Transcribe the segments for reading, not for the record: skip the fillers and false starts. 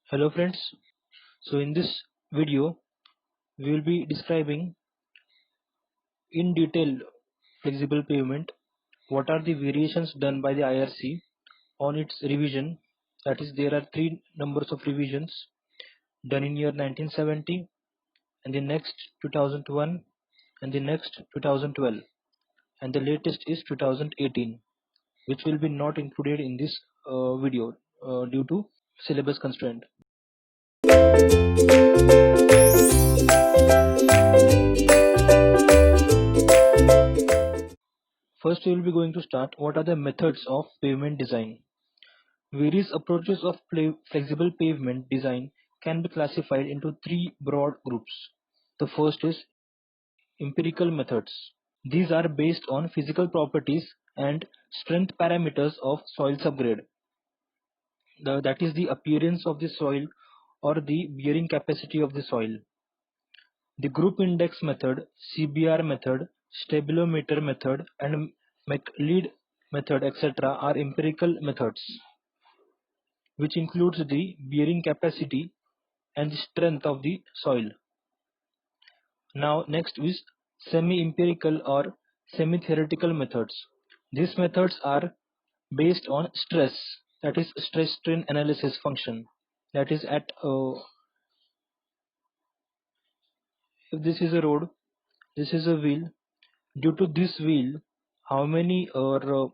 Hello friends, so in this video we will be describing in detail flexible pavement, what are the variations done by the IRC on its revision. That is, there are three numbers of revisions done in year 1970 and the next 2001 and the next 2012 and the latest is 2018, which will be not included in this video due to syllabus constraint. First we will be going to start what are the methods of pavement design. Various approaches of flexible pavement design can be classified into three broad groups. The first is empirical methods. These are based on physical properties and strength parameters of soil subgrade. That is the appearance of the soil or the bearing capacity of the soil. The group index method, CBR method, stabilometer method and McLeod method etc. are empirical methods, which includes the bearing capacity and the strength of the soil. Now next is semi-empirical or semi-theoretical methods. These methods are based on stress, that is stress strain analysis function. That is at if this is a road, this is a wheel. Due to this wheel, how many or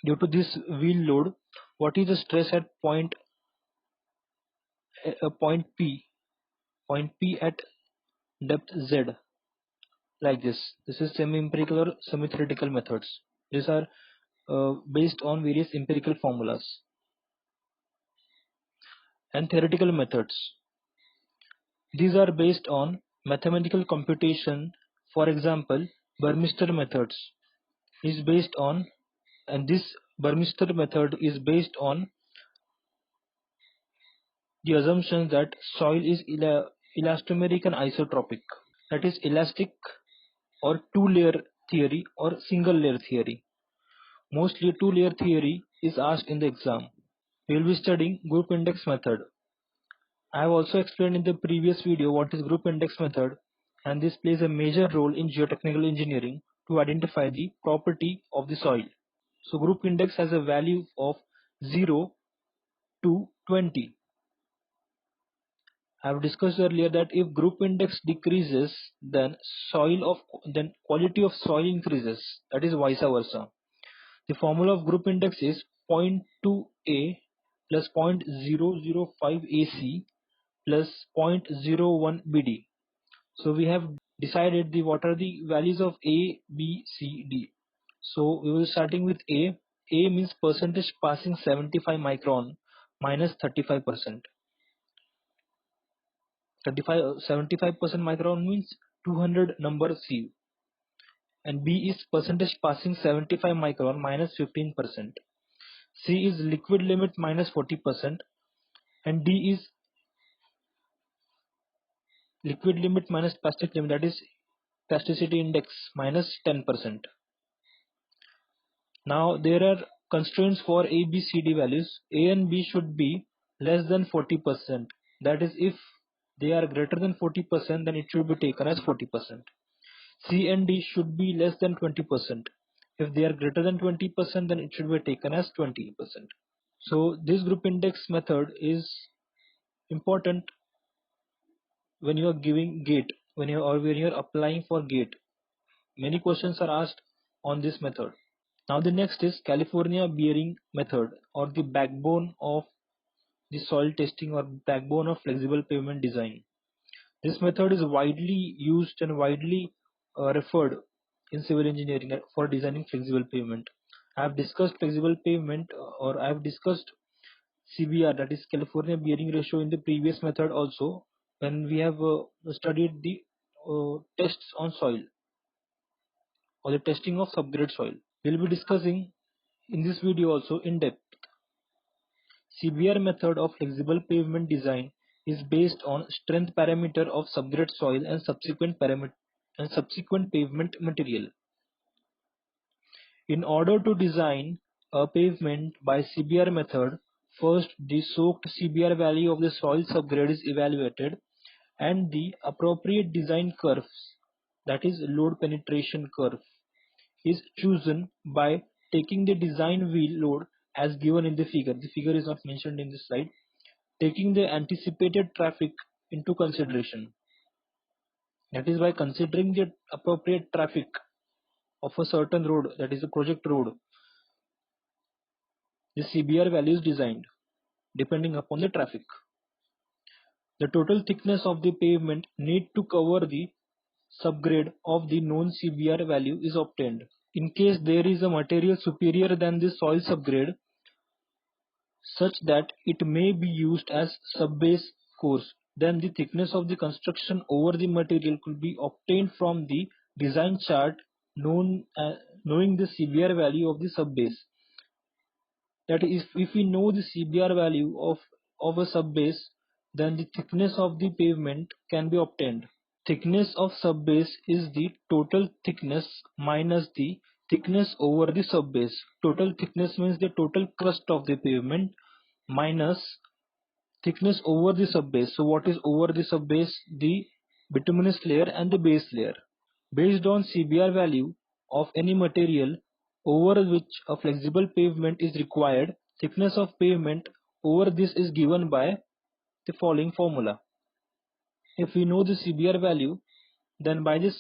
due to this wheel load, what is the stress at point P at depth Z, like this. This is semi-empirical or semi-theoretical methods. These are based on various empirical formulas. And theoretical methods, these are based on mathematical computation. For example, Burmeister methods is based on, and this Burmeister method is based on the assumption that soil is elastomeric and isotropic, that is elastic or two-layer theory or single layer theory. Mostly two-layer theory is asked in the exam. We will be studying group index method. I have also explained in the previous video what is group index method, and this plays a major role in geotechnical engineering to identify the property of the soil. So group index has a value of 0 to 20. I have discussed earlier that if group index decreases, then quality of soil increases, that is vice versa. The formula of group index is 0.2a plus 0.005 AC plus 0.01 BD. So we have decided what are the values of A, B, C, D. So we will starting with A. A means percentage passing 75 micron minus 35%. 75% micron means 200 number sieve, and B is percentage passing 75 micron minus 15%. C is liquid limit minus 40%, and D is liquid limit minus plastic limit, that is plasticity index minus 10%. Now there are constraints for A, B, C, D values. A and B should be less than 40%. That is, if they are greater than 40%, then it should be taken as 40%. C and D should be less than 20%. If they are greater than 20%, then it should be taken as 20%. So this group index method is important when you are giving gate, when you are applying for gate. Many questions are asked on this method. Now the next is California bearing method, or the backbone of the soil testing or backbone of flexible pavement design. This method is widely used and widely referred in civil engineering for designing flexible pavement. I have discussed flexible pavement or I have discussed CBR, that is California bearing ratio, in the previous method also, when we have studied the tests on soil or the testing of subgrade soil. We will be discussing in this video also in depth. CBR method of flexible pavement design is based on strength parameter of subgrade soil and subsequent pavement material. In order to design a pavement by CBR method, First, the soaked CBR value of the soil subgrade is evaluated and the appropriate design curves, that is load penetration curve, is chosen by taking the design wheel load as given in the figure. The figure is not mentioned in this slide. Taking the anticipated traffic into consideration. That is by considering the appropriate traffic of a certain road, that is a project road, the CBR value is designed depending upon the traffic. The total thickness of the pavement need to cover the subgrade of the known CBR value is obtained. In case there is a material superior than the soil subgrade, such that it may be used as subbase course, then the thickness of the construction over the material could be obtained from the design chart knowing the CBR value of the subbase. That is, if we know the CBR value of a subbase, then the thickness of the pavement can be obtained. Thickness of subbase is the total thickness minus the thickness over the subbase. Total thickness means the total crust of the pavement minus thickness over the subbase. So what is over the subbase? The bituminous layer and the base layer. Based on CBR value of any material over which a flexible pavement is required, thickness of pavement over this is given by the following formula. If we know the CBR value, then by this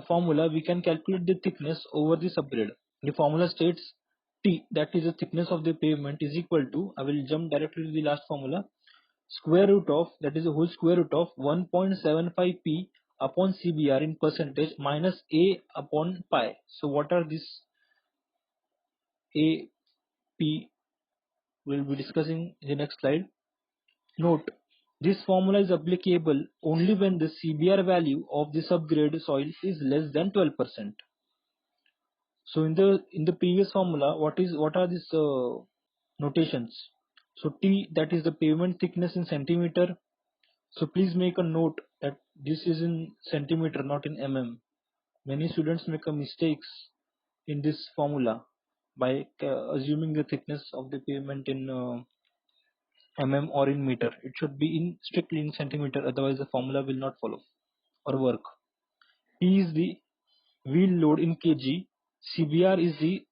formula we can calculate the thickness over the subgrade. The formula states T, that is the thickness of the pavement, is equal to, I will jump directly to the last formula, square root of, that is the whole square root of 1.75 P upon CBR in percentage minus A upon pi. So what are these A, P? We'll be discussing in the next slide. Note, this formula is applicable only when the CBR value of the subgrade soil is less than 12%. So in the previous formula, what are these notations? So T, that is the pavement thickness in centimeter. So please make a note that this is in centimeter, not in mm. Many students make a mistakes in this formula by assuming the thickness of the pavement in mm or in meter. It should be in strictly in centimeter, otherwise the formula will not follow or work. P is the wheel load in kg. CBR is the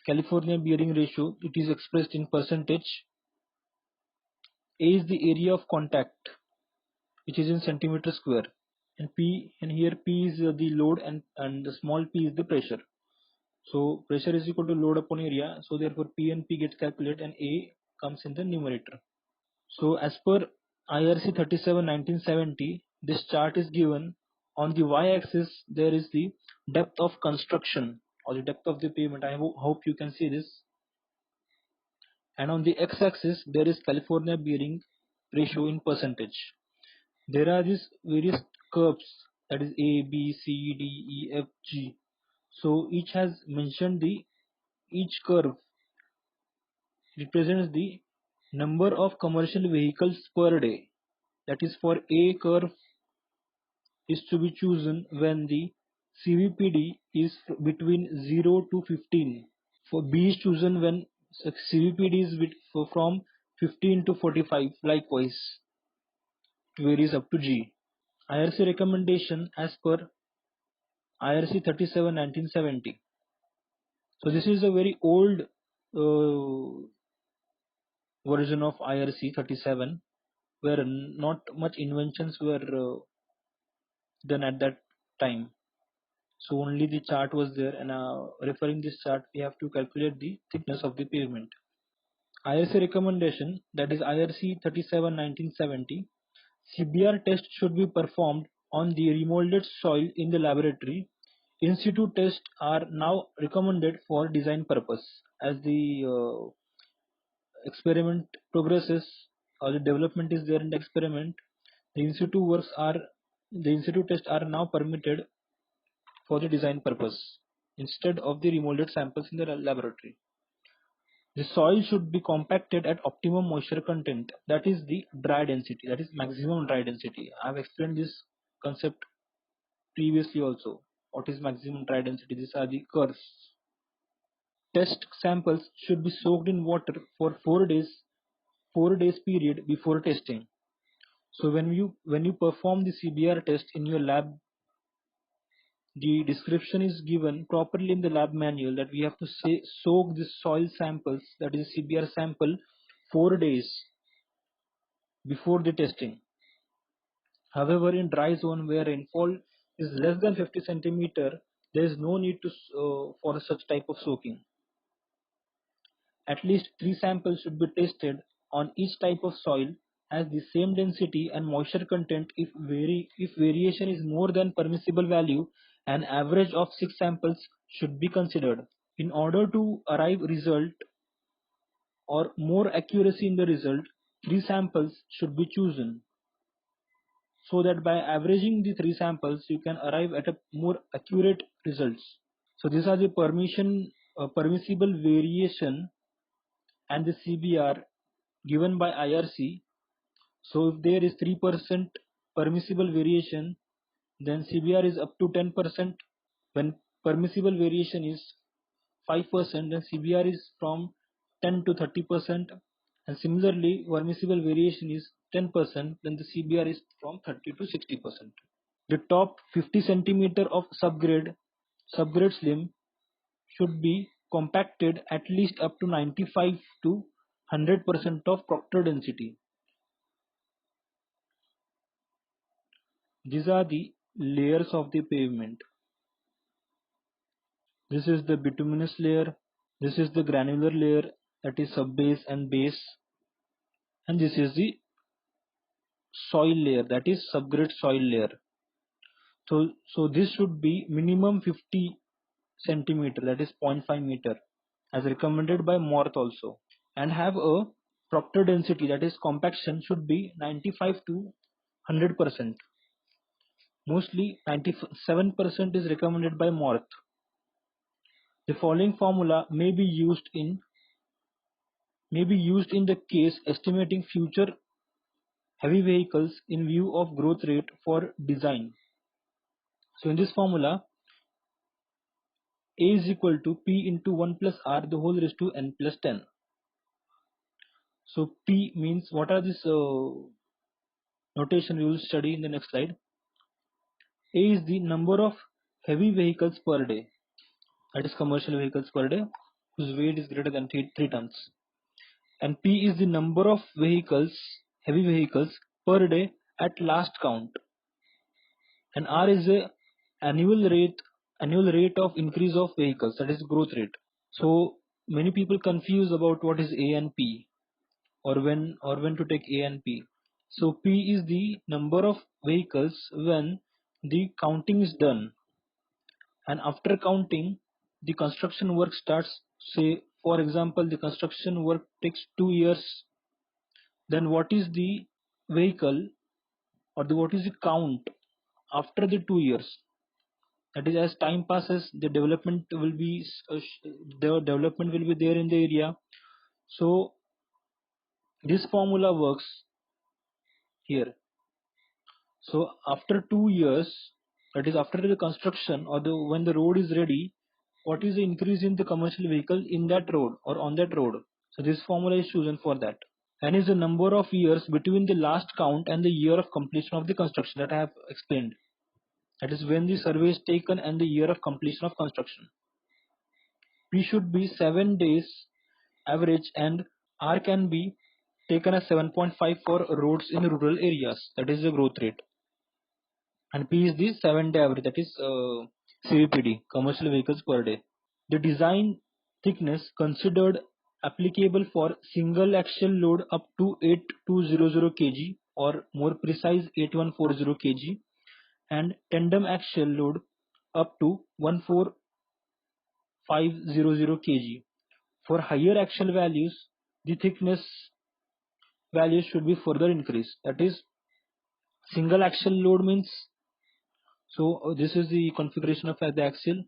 California bearing ratio. It is expressed in percentage. A is the area of contact, which is in centimeter square. And here P is the load and the small p is the pressure. So pressure is equal to load upon area. So therefore P and P gets calculated and A comes in the numerator. So as per IRC 37/1970, this chart is given. On the y-axis there is the depth of construction or the depth of the pavement. I hope you can see this. And on the x-axis there is California bearing ratio in percentage. There are these various curves, that is A, B, C, D, E, F, G. So each has mentioned each curve represents the number of commercial vehicles per day. That is, for A curve is to be chosen when the CVPD is between 0 to 15. For B is chosen when CVPD is from 15 to 45. Likewise, it varies up to G. IRC recommendation as per IRC 37/1970. So this is a very old version of IRC 37, where not much inventions were done at that time. So only the chart was there, and referring this chart, we have to calculate the thickness of the pavement. IRC recommendation, that is IRC 37/1970, CBR test should be performed on the remolded soil in the laboratory. In situ tests are now recommended for design purpose. As the experiment progresses or the development is there in the experiment, the in situ tests are now permitted for the design purpose instead of the remolded samples in the laboratory. The soil should be compacted at optimum moisture content, that is the dry density, that is maximum dry density. I have explained this concept previously also. What is maximum dry density? These are the curves. Test samples should be soaked in water for 4 days 4 days period before testing. So when you perform the CBR test in your lab, the description is given properly in the lab manual that we have to soak the soil samples, that is CBR sample, 4 days before the testing. However, in dry zone where rainfall is less than 50 centimeter, there is no need to for such type of soaking. At least 3 samples should be tested on each type of soil has the same density and moisture content. If variation is more than permissible value, an average of 6 samples should be considered. In order to arrive result or more accuracy in the result, 3 samples should be chosen, so that by averaging the 3 samples you can arrive at a more accurate results. So these are the permissible variation and the CBR given by IRC. So if there is 3% permissible variation, then CBR is up to 10%. When permissible variation is 5%, then CBR is from 10 to 30%. And similarly, permissible variation is 10%, then the CBR is from 30 to 60%. The top 50 centimeter of subgrade slim should be compacted at least up to 95 to 100% of proctor density. These are the layers of the pavement. This is the bituminous layer, this is the granular layer, that is subbase and base, and this is the soil layer, that is subgrade soil layer. So this should be minimum 50 centimeter, that is 0.5 meter, as recommended by Morth also, and have a proctor density, that is compaction, should be 95 to 100%. Mostly 97% is recommended by Morth. The following formula may be used in the case estimating future heavy vehicles in view of growth rate for design. So in this formula, A is equal to P into 1 plus R the whole raised to N plus 10. So P means, what are this notation we will study in the next slide. A is the number of heavy vehicles per day, that is commercial vehicles per day, whose weight is greater than 3 tons. And P is the number of vehicles, heavy vehicles per day at last count. And R is the annual rate of increase of vehicles, that is growth rate. So many people confuse about what is A and P, or when to take A and P. So P is the number of vehicles when the counting is done, and after counting the construction work starts. Say for example, the construction work takes 2 years, then what is the vehicle, or what is the count after the 2 years? That is, as time passes, the development will be there in the area. So this formula works here. So after 2 years, that is after the construction, or when the road is ready, what is the increase in the commercial vehicle in that road or on that road? So this formula is chosen for that. And is the number of years between the last count and the year of completion of the construction, that I have explained. That is when the survey is taken and the year of completion of construction. P should be 7 days average, and R can be taken as 7.5 for roads in rural areas, that is the growth rate. And P is the 7-day average, that is CVPD, commercial vehicles per day. The design thickness considered applicable for single axle load up to 8200 kg, or more precise 8140 kg, and tandem axle load up to 14500 kg. For higher axle values, the thickness values should be further increased. That is, single axle load means, so this is the configuration of the axle.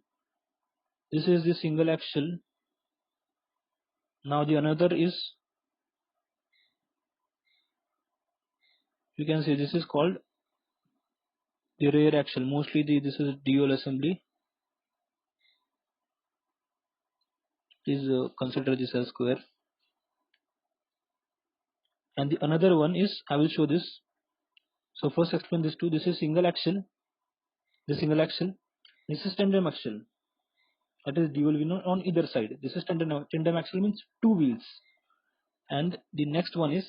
This is the single axle. Now the another is, you can say this is called the rear axle. Mostly this is dual assembly. Please consider this as square. And the another one is, I will show this. So first explain this two. This is single axle. This single axle. This is tandem axle. That is dual wheel on either side. This is tandem axle means two wheels. And the next one is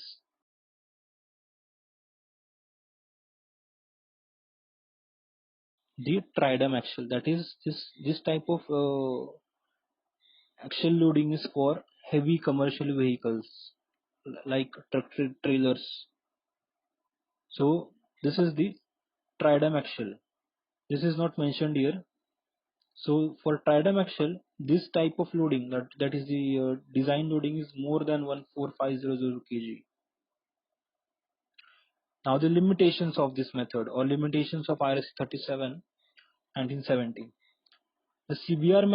the tridem axle. That is this type of axle loading is for heavy commercial vehicles like truck trailers. So this is the tridem axle. This is not mentioned here. So for tridem axle, this type of loading, that is the design loading, is more than 14500 kg. Now the limitations of this method, or limitations of IRC 37 1970. The CBR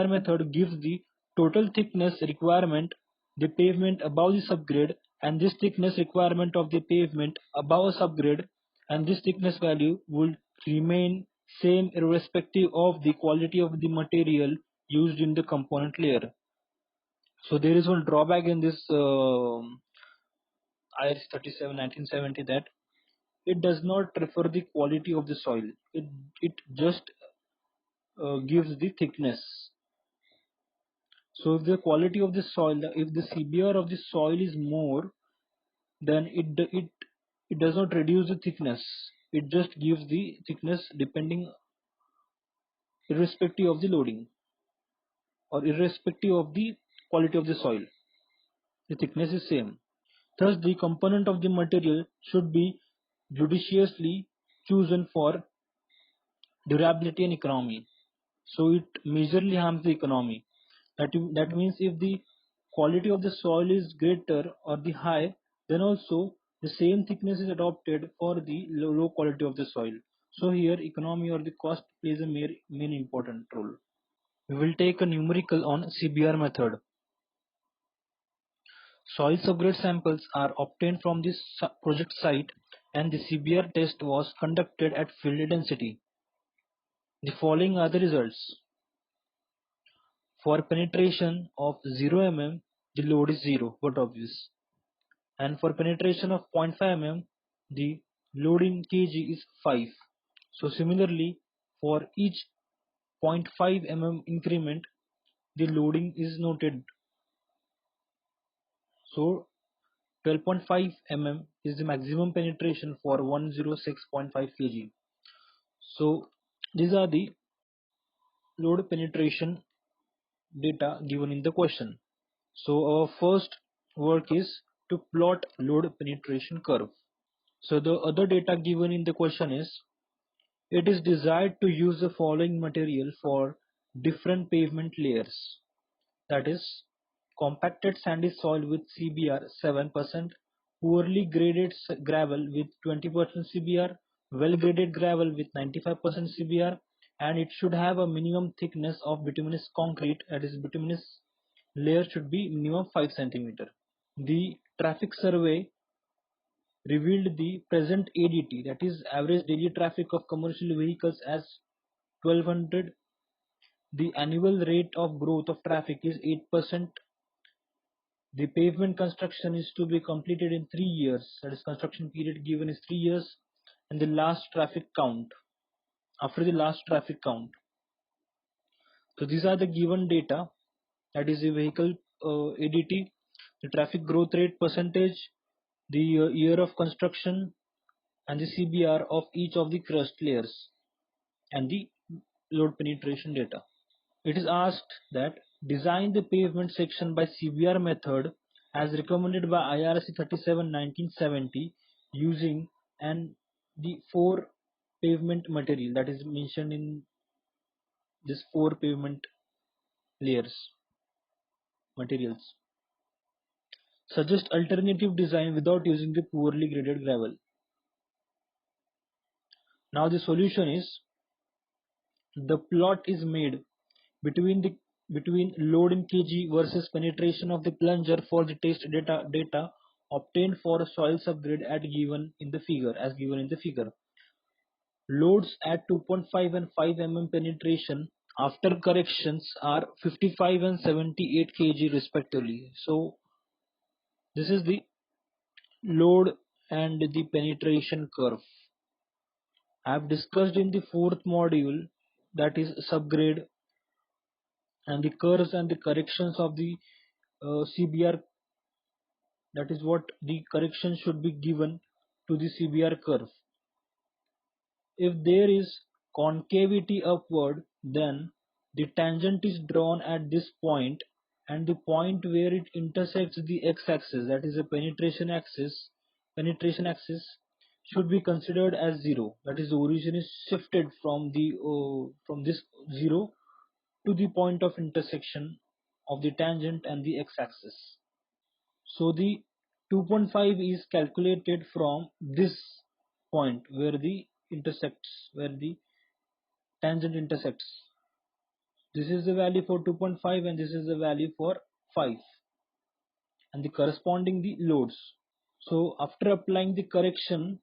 method gives the total thickness requirement the pavement above the subgrade, and this thickness requirement of the pavement above a subgrade, and this thickness value would remain same irrespective of the quality of the material used in the component layer. So there is one drawback in this IRC 37 1970, that it does not refer the quality of the soil. It just gives the thickness. So if the quality of the soil, if the CBR of the soil is more, then it does not reduce the thickness. It just gives the thickness depending, irrespective of the loading, or irrespective of the quality of the soil. The thickness is same. Thus, the component of the material should be judiciously chosen for durability and economy. So it majorly harms the economy. That means if the quality of the soil is greater or the high, then also the same thickness is adopted for the low quality of the soil. So here economy or the cost plays a main important role. We will take a numerical on CBR method. Soil subgrade samples are obtained from this project site, and the CBR test was conducted at field density. The following are the results. For penetration of 0 mm, the load is 0, but obvious. And for penetration of 0.5 mm, the load in kg is 5. So similarly, for each 0.5 mm increment, the loading is noted. So 12.5 mm is the maximum penetration for 106.5 kg. So these are the load penetration data given in the question. So our first work is to plot load penetration curve. So the other data given in the question is, it is desired to use the following material for different pavement layers. That is, compacted sandy soil with CBR 7%, poorly graded gravel with 20% CBR, well graded gravel with 95% CBR, and it should have a minimum thickness of bituminous concrete, that is bituminous layer should be minimum 5 cm. The traffic survey revealed the present ADT, that is average daily traffic of commercial vehicles, as 1200. The annual rate of growth of traffic is 8%. The pavement construction is to be completed in 3 years, that is construction period given is 3 years, and the last traffic count, after the last traffic count. So these are the given data, that is the vehicle ADT, the traffic growth rate percentage, the year of construction, and the CBR of each of the crust layers, and the load penetration data. It is asked that design the pavement section by CBR method as recommended by IRC 37 1970 using the 4 pavement material, that is mentioned in this 4 pavement layers materials. Suggest alternative design without using the poorly graded gravel. Now the solution is, the plot is made between load in kg versus penetration of the plunger for the test data obtained for a soil subgrade as given in the figure. Loads at 2.5 and 5 mm penetration after corrections are 55 and 78 kg respectively. So This is the load and the penetration curve. I have discussed in the fourth module, that is subgrade, and the curves and the corrections of the CBR, that is what the correction should be given to the CBR curve. If there is concavity upward, then the tangent is drawn at this point, and the point where it intersects the x-axis, that is the penetration axis should be considered as 0. That is, the origin is shifted from this 0 to the point of intersection of the tangent and the x-axis. So the 2.5 is calculated from this point where the tangent intersects. This is the value for 2.5 and this is the value for 5 and the corresponding the loads. So after applying the correction,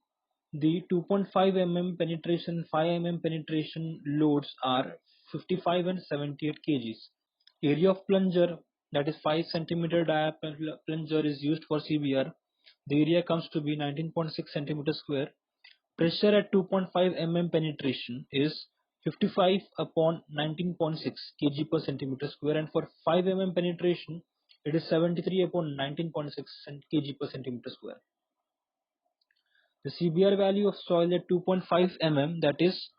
the 2.5 mm penetration, 5 mm penetration loads are 55 and 78 kgs. Area of plunger, that is 5 centimeter diameter plunger, is used for CBR. The area comes to be 19.6 centimeter square. Pressure at 2.5 mm penetration is 55 upon 19.6 kg per centimeter square, and for 5 mm penetration it is 73 upon 19.6 kg per centimeter square. The CBR value of soil at 2.5 mm, that is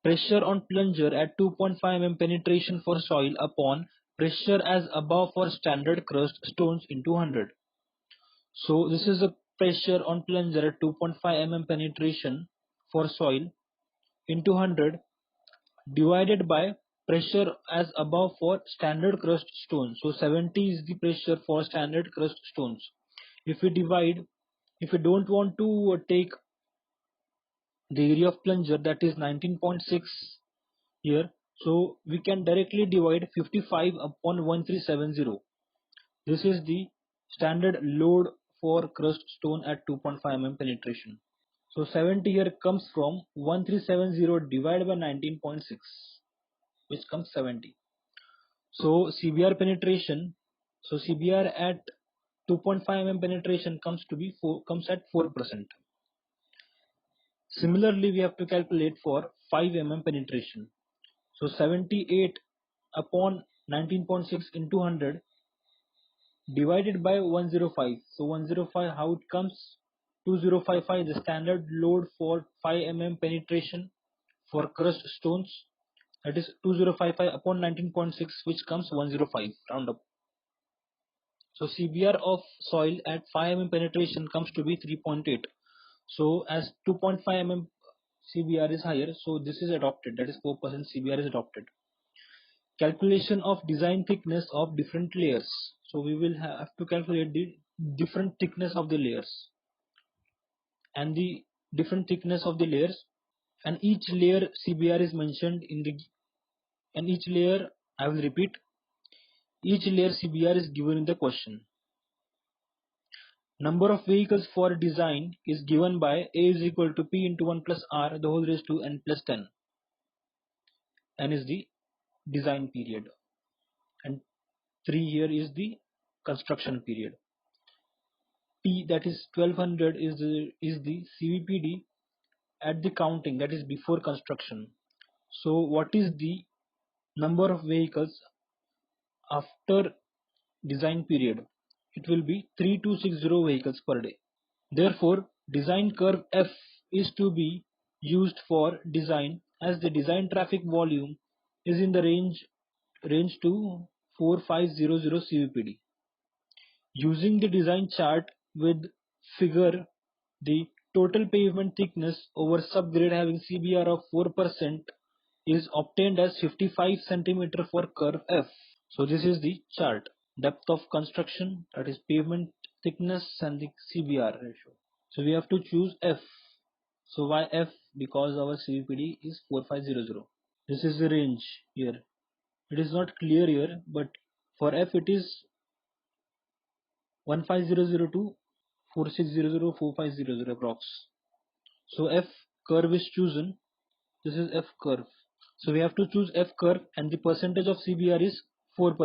pressure on plunger at 2.5 mm penetration for soil upon pressure as above for standard crust stones into 100. So this is the pressure on plunger at 2.5 mm penetration for soil into 100 divided by pressure as above for standard crust stones. So 70 is the pressure for standard crust stones. If we don't want to take the area of plunger, that is 19.6 here, so we can directly divide 55 upon 1370. This is the standard load for crust stone at 2.5 mm penetration. So 70 here comes from 1370 divided by 19.6, which comes 70. So CBR penetration, so CBR at 2.5 mm penetration comes at 4%. Similarly, we have to calculate for 5 mm penetration. So 78 upon 19.6 into 100 divided by 105. So 105, how it comes? 2055, the standard load for 5 mm penetration for crushed stones. That is 2055 upon 19.6, which comes 105, round up. So CBR of soil at 5 mm penetration comes to be 3.8. So as 2.5 mm CBR is higher, so this is adopted, that is 4% CBR is adopted. Calculation of design thickness of different layers. So we will have to calculate the different thickness of the layers and the different thickness of the layers, and each layer CBR is mentioned in the, and each layer, I will repeat, each layer CBR is given in the question. Number of vehicles for design is given by A is equal to P into 1 plus R the whole raised to N plus 10. N is the design period and 3 here is the construction period. T, that is 1200, is the CVPD at the counting, that is before construction. So what is the number of vehicles after design period? It will be 3260 vehicles per day. Therefore, design curve F is to be used for design, as the design traffic volume is in the range to 4500 CVPD. Using the design chart with figure, the total pavement thickness over subgrade having CBR of 4% is obtained as 55 centimeter for curve F. So this is the chart. Depth of construction, that is pavement thickness, and the CBR ratio. So we have to choose F. So why F? Because our CVPD is 4500. This is the range here. It is not clear here, but for F it is 15000 to 4600 4500 approx. So F curve is chosen. This is F curve. So we have to choose F curve, and the percentage of CBR is 4%.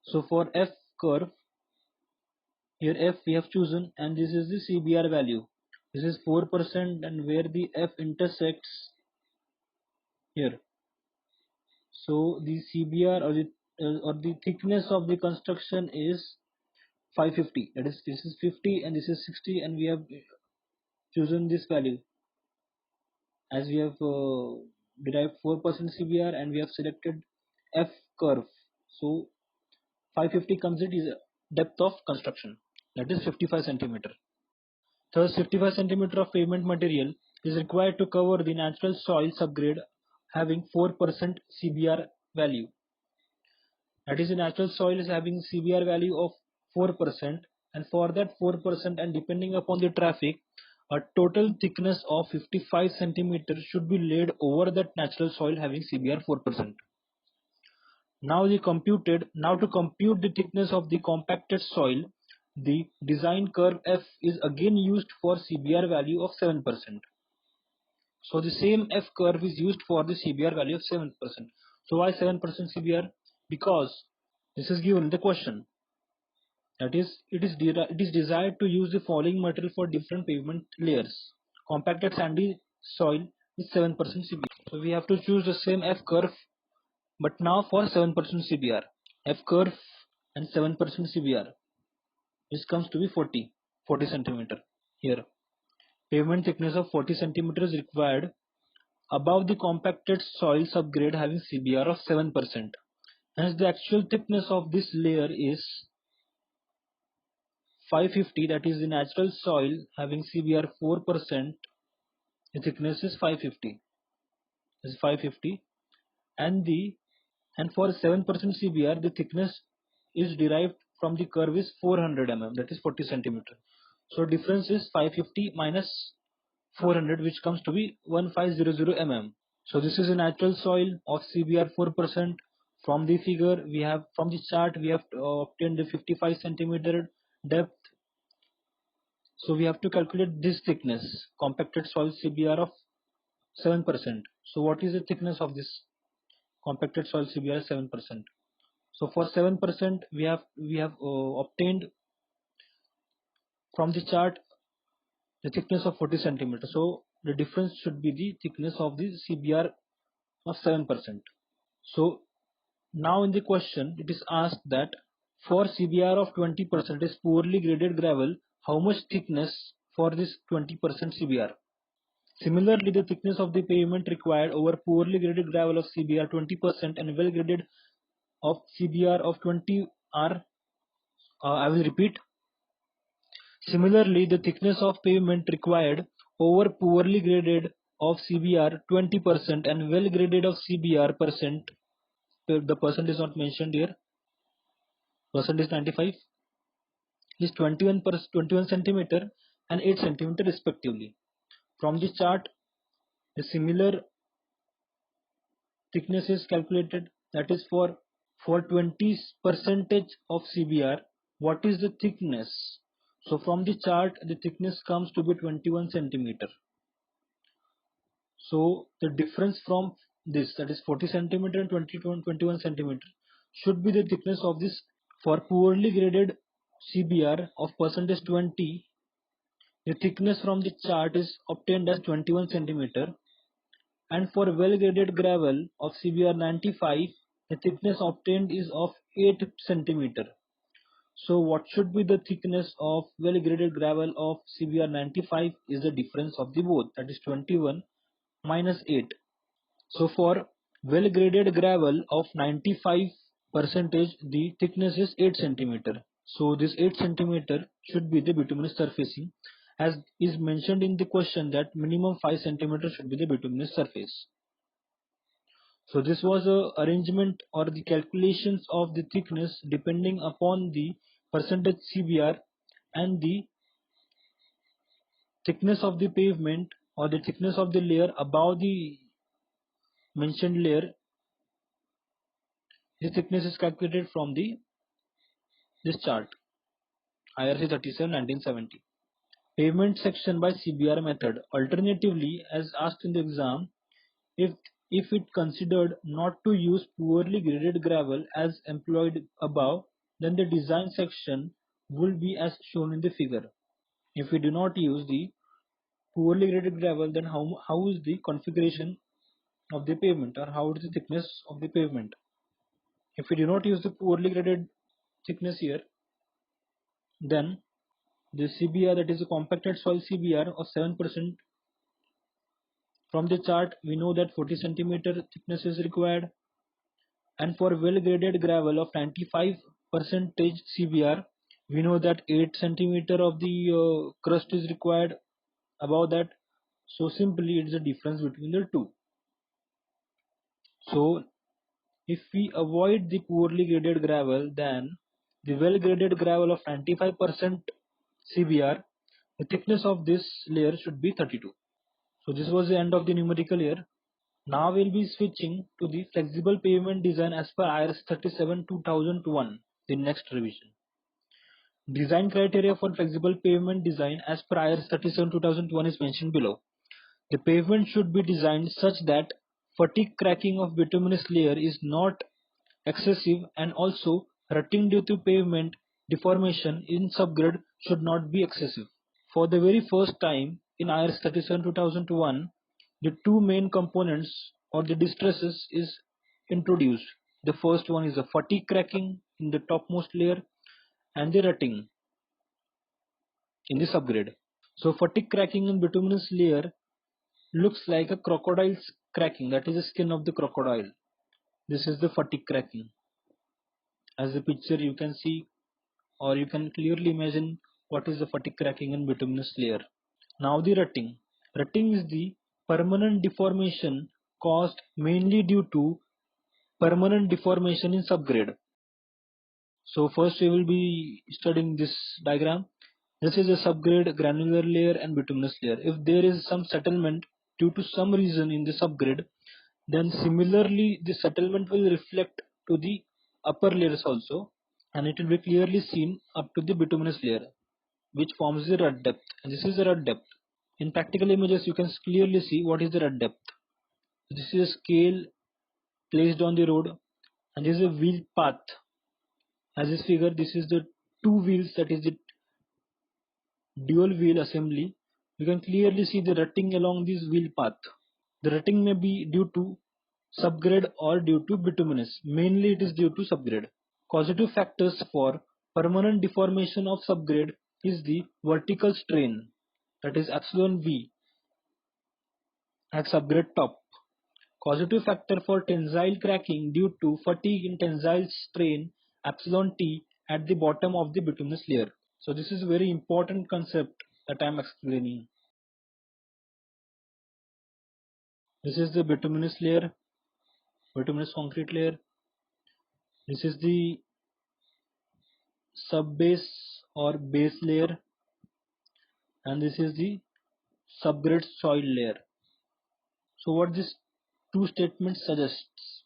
So for F curve, Here F we have chosen, and this is the CBR value. This is 4%, and where the F intersects here. So the CBR or the thickness of the construction is 550. That is, this is 50 and this is 60, and we have chosen this value as we have derived 4% CBR and we have selected F curve. So 550 comes it is depth of construction, that is 55 centimeter. Thus 55 centimeter of pavement material is required to cover the natural soil subgrade having 4% CBR value. That is, the natural soil is having CBR value of 4%, and for that 4% and depending upon the traffic, a total thickness of 55 centimeters should be laid over that natural soil having CBR 4%. Now to compute the thickness of the compacted soil, the design curve F is again used for CBR value of 7%. So the same F curve is used for the CBR value of 7%. So why 7% CBR? Because this is given in the question. That is, it is desired to use the following material for different pavement layers. Compacted sandy soil is 7% CBR. So we have to choose the same F curve, but now for 7% CBR. F curve and 7% CBR. This comes to be 40 centimeter. Here, pavement thickness of 40 centimeters is required above the compacted soil subgrade having CBR of 7%. Hence the actual thickness of this layer is 550, that is the natural soil having CBR 4%, the thickness is 550. This is 550, and for 7% CBR the thickness is derived from the curve is 400 mm, that is 40 centimeter. So difference is 550 minus 400, which comes to be 1500 mm. So this is a natural soil of CBR 4%. From the figure we have, from the chart we have obtained the 55 centimeter depth. So we have to calculate this thickness, compacted soil CBR of 7%. So what is the thickness of this compacted soil CBR 7%? So for 7% we have obtained from the chart the thickness of 40 centimeters. So the difference should be the thickness of the CBR of 7%. So now in the question it is asked that for CBR of 20% is poorly graded gravel, how much thickness for this 20% CBR? Similarly, the thickness of the pavement required over poorly graded gravel of CBR 20% and well graded of CBR of 20 are, I will repeat. Similarly, the thickness of pavement required over poorly graded of CBR 20% and well graded of CBR percent, the percent is not mentioned here, percent is 95, is 21 centimeter and 8 centimeter respectively. From the chart, the similar thickness is calculated, that is for 20% of CBR, what is the thickness? So from the chart the thickness comes to be 21 centimeter. So the difference from this, that is 40 centimeter and 21 centimeter, should be the thickness of this. For poorly graded CBR of percentage 20, the thickness from the chart is obtained as 21 centimeter, and for well graded gravel of CBR 95, the thickness obtained is of 8 centimeter. So what should be the thickness of well graded gravel of CBR 95 is the difference of the both, that is 21 minus 8. So for well graded gravel of 95 percentage, the thickness is 8 centimeter. So this 8 centimeter should be the bituminous surfacing, as is mentioned in the question that minimum 5 centimeter should be the bituminous surface. So this was a arrangement or the calculations of the thickness depending upon the percentage CBR and the thickness of the pavement or the thickness of the layer above the mentioned layer. The thickness is calculated from this chart, IRC 37/1970. Pavement section by CBR method. Alternatively, as asked in the exam, if it considered not to use poorly graded gravel as employed above, then the design section will be as shown in the figure. If we do not use the poorly graded gravel, then how is the configuration of the pavement, or how is the thickness of the pavement? If we do not use the poorly graded thickness here, then the CBR, that is a compacted soil CBR of 7%. From the chart we know that 40 centimeter thickness is required, and for well graded gravel of 95% CBR we know that 8 centimeter of the crust is required above that. So simply it is a difference between the two. So if we avoid the poorly graded gravel, then the well graded gravel of 95% CBR, the thickness of this layer should be 32. So this was the end of the numerical here. Now we'll be switching to the flexible pavement design as per IRS 37 2001, the next revision. Design criteria for flexible pavement design as per IRS 37 2001 is mentioned below. The pavement should be designed such that fatigue cracking of bituminous layer is not excessive, and also rutting due to pavement deformation in subgrade should not be excessive. For the very first time in IRS 37 2001, the two main components or the distresses is introduced. The first one is the fatigue cracking in the topmost layer and the rutting in the subgrade. So fatigue cracking in bituminous layer looks like a crocodile's cracking, that is the skin of the crocodile. This is the fatigue cracking. As the picture you can see, or you can clearly imagine what is the fatigue cracking in bituminous layer. Now the rutting. Rutting is the permanent deformation caused mainly due to permanent deformation in subgrade. So first we will be studying this diagram. This is a subgrade, granular layer and bituminous layer. If there is some settlement due to some reason in the subgrade, then similarly the settlement will reflect to the upper layers also, and it will be clearly seen up to the bituminous layer, which forms the rut depth, and this is the rut depth. In practical images you can clearly see what is the rut depth. This is a scale placed on the road, and this is a wheel path. As this figure, this is the two wheels, that is the dual wheel assembly. You can clearly see the rutting along this wheel path. The rutting may be due to subgrade or due to bituminous. Mainly it is due to subgrade. Causative factors for permanent deformation of subgrade is the vertical strain, that is epsilon V at subgrade top. Causative factor for tensile cracking due to fatigue in tensile strain epsilon T at the bottom of the bituminous layer. So this is a very important concept that I am explaining. This is the bituminous layer, bituminous concrete layer. This is the subbase or base layer, and this is the subgrade soil layer. So what this two statements suggests,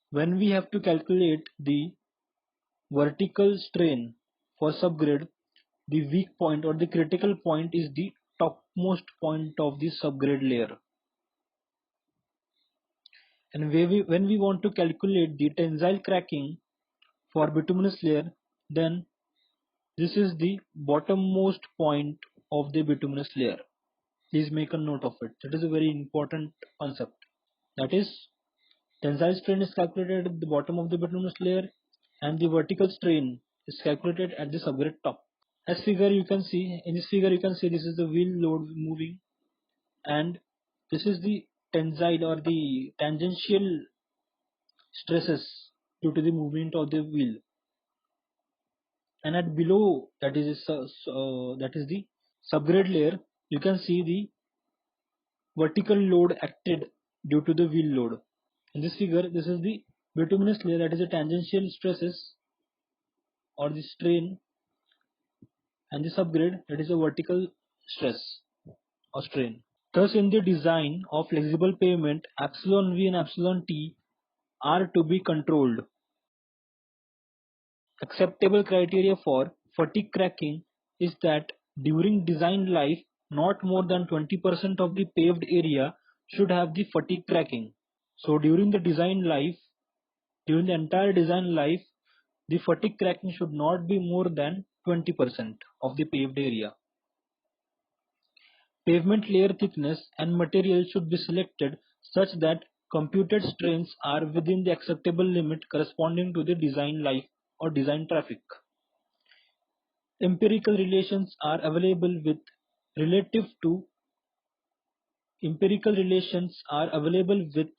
when we have to calculate the vertical strain for subgrade, the weak point or the critical point is the topmost point of the subgrade layer. And when we want to calculate the tensile cracking for bituminous layer, then this is the bottommost point of the bituminous layer. Please make a note of it. That is a very important concept. That is, tensile strain is calculated at the bottom of the bituminous layer, and the vertical strain is calculated at the subgrade top. As figure you can see, in this figure you can see this is the wheel load moving, and this is the tensile or the tangential stresses due to the movement of the wheel. And at below, that is the subgrade layer, you can see the vertical load acted due to the wheel load. In this figure, this is the bituminous layer, that is the tangential stresses or the strain, and the subgrade, that is a vertical stress or strain. Thus, in the design of flexible pavement, epsilon V and epsilon T are to be controlled. Acceptable criteria for fatigue cracking is that during design life, not more than 20% of the paved area should have the fatigue cracking. So during the entire design life, the fatigue cracking should not be more than 20% of the paved area. Pavement layer thickness and material should be selected such that computed strains are within the acceptable limit corresponding to the design life or design traffic. Empirical relations are available with relative to empirical relations are available with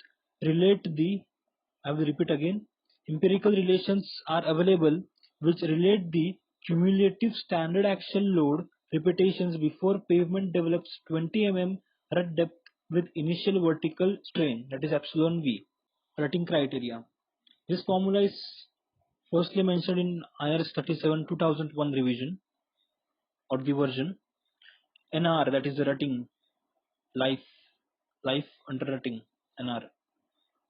relate the I will repeat again. Empirical relations are available which relate the cumulative standard axial load repetitions before pavement develops 20 mm rut depth with initial vertical strain, that is epsilon V. Rutting criteria. This formula is firstly mentioned in IRS 37 2001 revision or the version. NR, that is the rutting life under rutting, NR,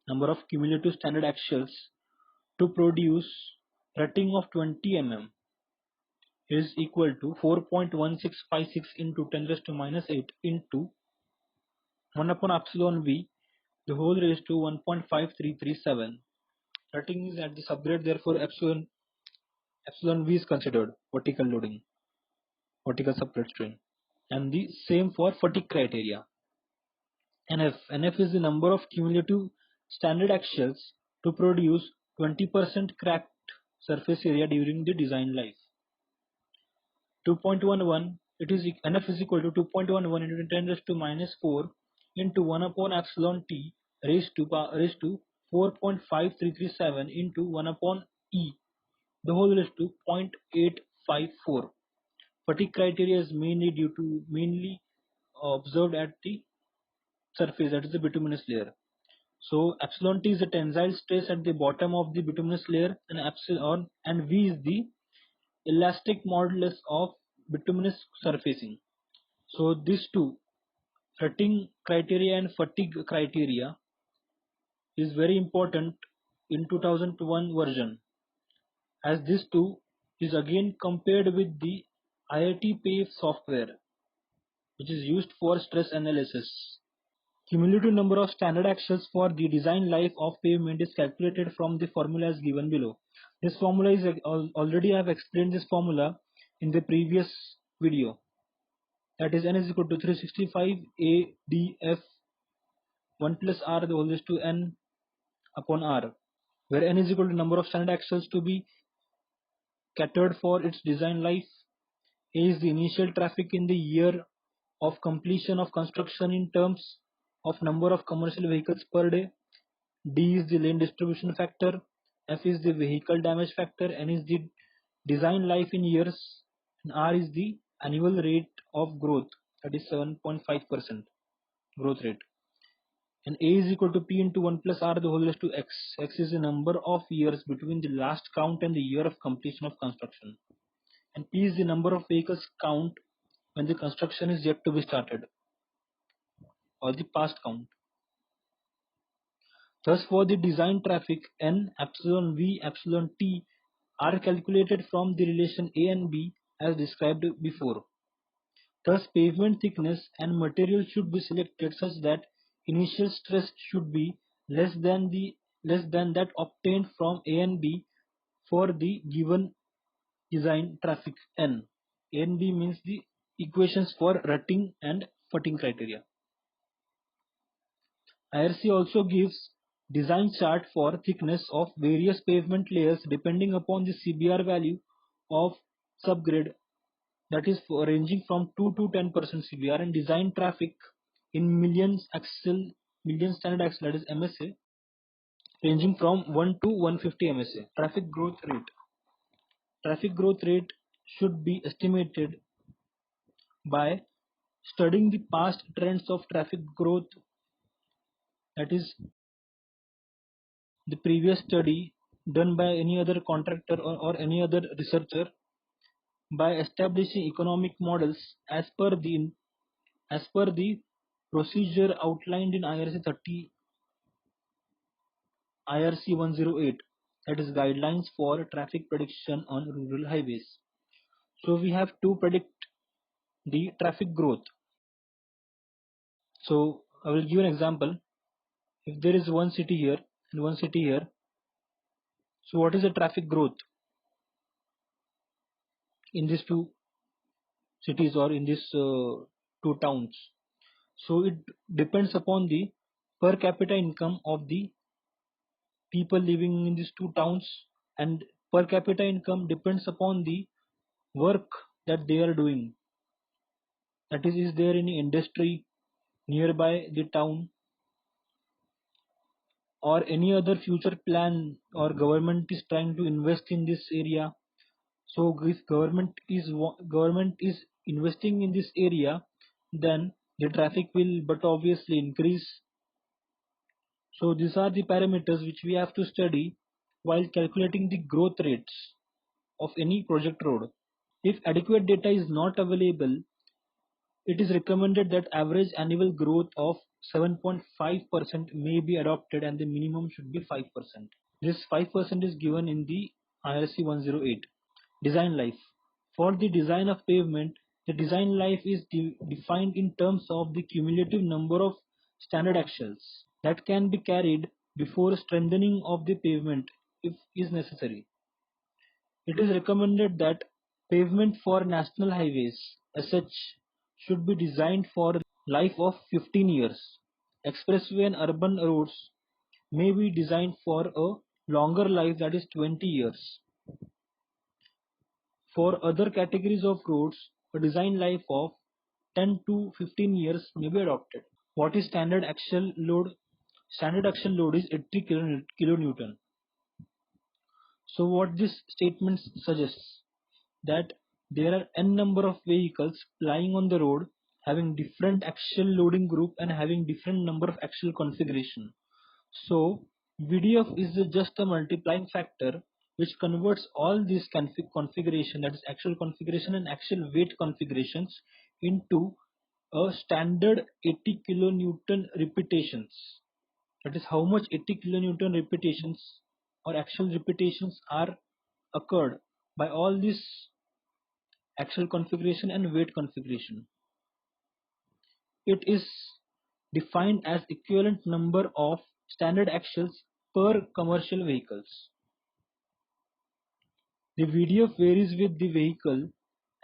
number of cumulative standard axials to produce rutting of 20 mm is equal to 4.1656 into 10 raised to minus 8 into 1 upon epsilon V the whole raised to 1.5337. Rutting is at the subgrade, therefore epsilon V is considered vertical loading, vertical subgrade strain. And the same for fatigue criteria. NF is the number of cumulative standard axials to produce 20% cracked surface area during the design life. 2.11, it is NF is equal to 2.11 into 10 raised to minus 4 into 1 upon epsilon T raised to 4.5337 into 1 upon E the whole raised to 0.854. Fatigue criteria is mainly observed at the surface, that is the bituminous layer. So epsilon T is the tensile stress at the bottom of the bituminous layer, and epsilon and V is the elastic modulus of bituminous surfacing. So these two, rutting criteria and fatigue criteria, is very important in 2001 version, as this two is again compared with the IIT PAVE software, which is used for stress analysis. Cumulative number of standard axials for the design life of pavement is calculated from the formula as given below. This formula is already I have explained this formula in the previous video. That is n is equal to 365 ADF 1 plus R the whole raised to n upon R, where n is equal to number of standard axials to be catered for its design life. A is the initial traffic in the year of completion of construction in terms of number of commercial vehicles per day. D is the lane distribution factor. F is the vehicle damage factor. N is the design life in years. And R is the annual rate of growth, that is 7.5% growth rate. And A is equal to P into 1 plus R the whole raised to X. X is the number of years between the last count and the year of completion of construction. And P is the number of vehicles count when the construction is yet to be started, or the past count. Thus, for the design traffic, N, epsilon V, epsilon T are calculated from the relation A and B as described before. Thus, pavement thickness and material should be selected such that initial stress should be less than that obtained from A and B for the given design traffic N. A and B means the equations for rutting and footing criteria. IRC also gives design chart for thickness of various pavement layers depending upon the CBR value of subgrade, that is ranging from 2 to 10% CBR, and design traffic in million standard axle, that is MSA, ranging from 1 to 150 MSA. Traffic growth rate. Traffic growth rate should be estimated by studying the past trends of traffic growth, that is the previous study done by any other contractor or any other researcher, by establishing economic models as per the procedure outlined in IRC 108, that is guidelines for traffic prediction on rural highways. So we have to predict the traffic growth. So I will give an example. If there is one city here and one city here, so what is the traffic growth? in these two cities or in these two towns. So it depends upon the per capita income of the people living in these two towns, and per capita income depends upon the work that they are doing. That is there any industry nearby the town or any other future plan or government is trying to invest in this area. So if government is investing in this area, then the traffic will but obviously increase. So these are the parameters which we have to study while calculating the growth rates of any project road. If adequate data is not available, it is recommended that average annual growth of 7.5% may be adopted and the minimum should be 5%. This 5% is given in the IRC 108. Design life. For the design of pavement, the design life is defined in terms of the cumulative number of standard axles that can be carried before strengthening of the pavement if is necessary. It is recommended that pavement for national highways as such should be designed for life of 15 years. Expressway and urban roads may be designed for a longer life, that is 20 years. For other categories of roads, a design life of 10 to 15 years may be adopted. What is standard axle load? Standard axle load is 80 kilonewton. So what this statement suggests, that there are n number of vehicles plying on the road having different axle loading group and having different number of axle configuration. So VDF is just a multiplying factor which converts all these configuration, that is axle configuration and axle weight configurations, into a standard 80 kilonewton repetitions. That is how much 80 kilonewton repetitions or axle repetitions are occurred by all these axle configuration and weight configuration. It is defined as equivalent number of standard axles per commercial vehicles. The VDF varies with the vehicle,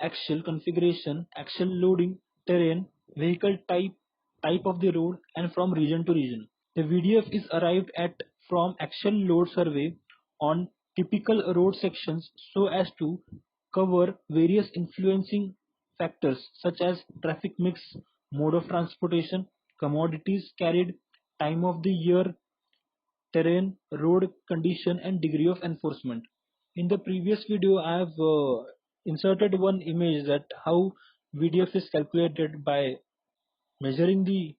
axle configuration, axle loading, terrain, vehicle type of the road, and from region to region. The VDF is arrived at from axle load survey on typical road sections so as to cover various influencing factors such as traffic mix, mode of transportation, commodities carried, time of the year, terrain, road condition, and degree of enforcement. In the previous video, I have inserted one image that how VDF is calculated by measuring the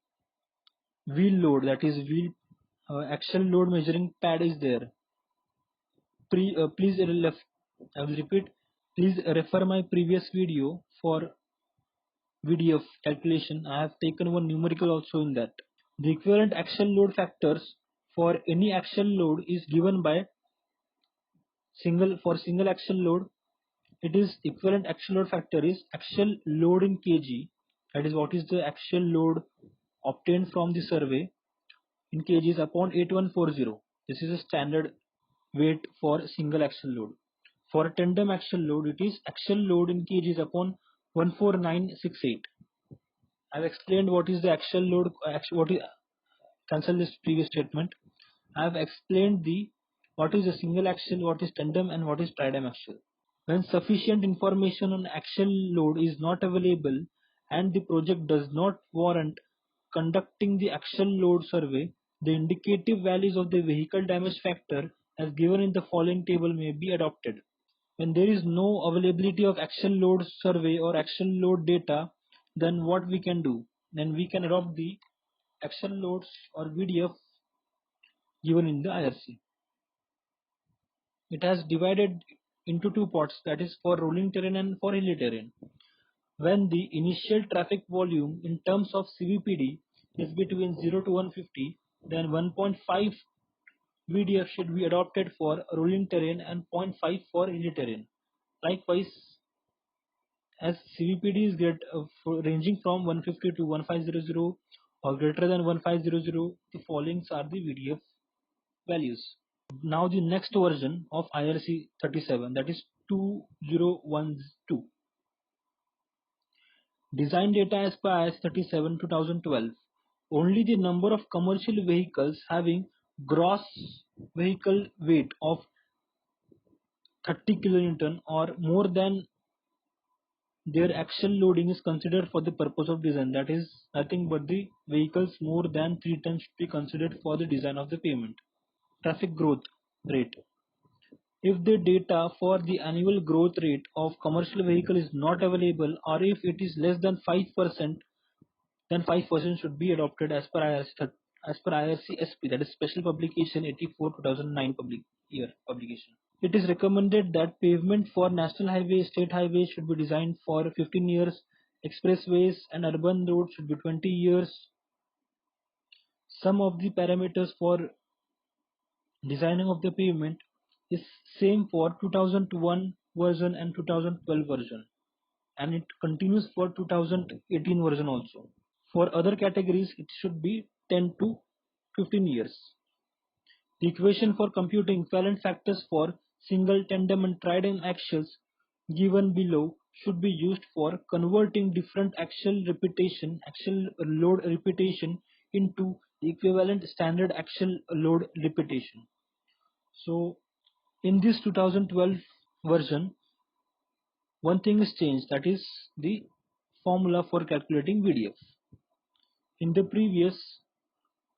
wheel load, that is wheel axle load measuring pad is there. Please I will repeat. Please refer my previous video for VDF calculation. I have taken one numerical also in that. The equivalent axle load factors for any axle load is given by single axle load. It is equivalent axle load factor is axle load in kg. That is what is the axle load obtained from the survey in kgs upon 8140. This is a standard weight for single axle load. For tandem axle load, it is axle load in kgs upon 14968. I've explained what is the axle load. What is cancel this previous statement. I've explained the what is a single axle, what is tandem, and what is tridem axle. When sufficient information on axle load is not available and the project does not warrant conducting the axle load survey, the indicative values of the vehicle damage factor as given in the following table may be adopted. When there is no availability of axle load survey or axle load data, then what we can do? Then we can adopt the axle loads or VDF given in the IRC. It has divided into two parts, that is for rolling terrain and for hilly terrain. When the initial traffic volume in terms of CVPD is between 0 to 150, then 1.5 VDF should be adopted for rolling terrain and 0.5 for hilly terrain. Likewise, as CVPD is ranging from 150 to 1500 or greater than 1500, the following are the VDF values. Now the next version of IRC 37, that is 2012. Design data as per IS 37 2012. Only the number of commercial vehicles having gross vehicle weight of 30 kilonewton or more than their axle loading is considered for the purpose of design. That is nothing but the vehicles more than 3 tons should be considered for the design of the pavement. Traffic growth rate. If the data for the annual growth rate of commercial vehicle is not available, or if it is less than 5%, then 5% should be adopted as per IRC SP, that is Special Publication 84 2009 publication. It is recommended that pavement for national highways, state highways should be designed for 15 years, expressways and urban roads should be 20 years. Some of the parameters for designing of the pavement is same for 2001 version and 2012 version, and it continues for 2018 version also. For other categories, it should be 10 to 15 years. The equation for computing equivalent factors for single, tandem and trident axles given below should be used for converting different axle load repetition into the equivalent standard axle load repetition. So in this 2012 version, one thing is changed, that is the formula for calculating VDF. In the previous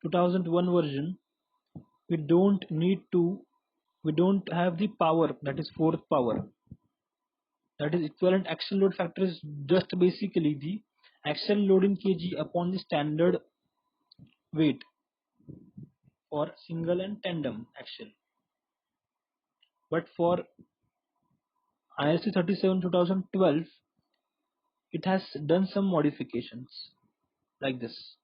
2001 version, we don't have the power, that is fourth power, that is equivalent axle load factor is just basically the axle load in kg upon the standard weight for single and tandem axle. But for IRC 37 2012, it has done some modifications like this.